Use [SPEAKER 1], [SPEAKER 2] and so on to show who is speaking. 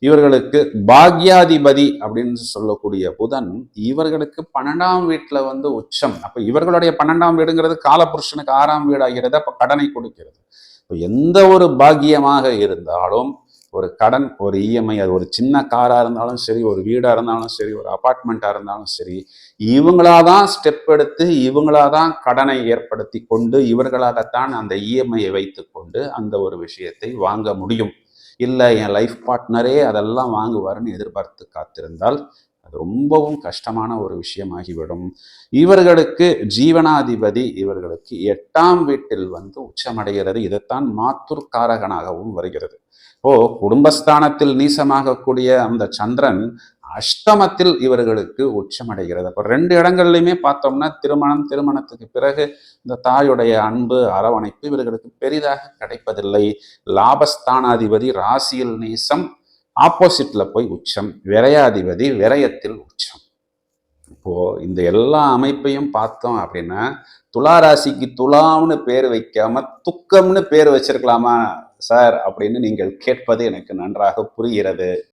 [SPEAKER 1] இவர்களுக்கு பாக்யாதிபதி அப்படின்னு சொல்லக்கூடிய புதன் இவர்களுக்கு 12ஆம் வீட்டுல உச்சம். அப்ப இவர்களுடைய 12ஆம் வீடுங்கிறது காலபுருஷனுக்கு 6ஆம் வீடு ஆகிறது. அப்ப கடனை கொடுக்கிறது. எந்த ஒரு பாக்கியமாக இருந்தாலும் ஒரு கடன், ஒரு இஎம்ஐ, அது ஒரு சின்ன காரா இருந்தாலும் சரி, ஒரு வீடா இருந்தாலும் சரி, ஒரு அபார்ட்மெண்ட்டா இருந்தாலும் சரி, இவங்களாதான் ஸ்டெப் எடுத்து இவங்களாதான் கடனை ஏற்படுத்தி கொண்டு இவர்களாகத்தான் அந்த இஎம்ஐயை வைத்து கொண்டு அந்த ஒரு விஷயத்தை வாங்க முடியும். இல்லை என் லைஃப் பார்ட்னரே அதெல்லாம் வாங்குவாருன்னு எதிர்பார்த்து காத்திருந்தால் அது ரொம்பவும் கஷ்டமான ஒரு விஷயமாகிவிடும். இவர்களுக்கு ஜீவனாதிபதி இவர்களுக்கு 8ஆம் வீட்டில் உச்சமடைகிறது. இதைத்தான் மாத்துர்காரகனாகவும் வருகிறது. குடும்பஸ்தானத்தில் நீசமாகக்கூடிய அந்த சந்திரன் அஷ்டமத்தில் இவர்களுக்கு உச்சமடைகிறது. அப்ப 2 இடங்கள்லையுமே பார்த்தோம்னா திருமணம், திருமணத்துக்கு பிறகு இந்த தாயுடைய அன்பு, அரவணைப்பு இவர்களுக்கு பெரிதாக கிடைப்பதில்லை. லாபஸ்தானாதிபதி ராசியில் நீசம், ஆப்போசிட்ல போய் உச்சம். விரயாதிபதி விரயத்தில் உச்சம். இப்போ இந்த எல்லா அமைப்பையும் பார்த்தோம் அப்படின்னா துலா ராசிக்கு துலாம்னு பேர் வைக்காம துக்கம்னு பேர் வச்சிருக்கலாமா சார் அப்படின்னு நீங்கள் கேட்பது எனக்கு நன்றாக புரிகிறது.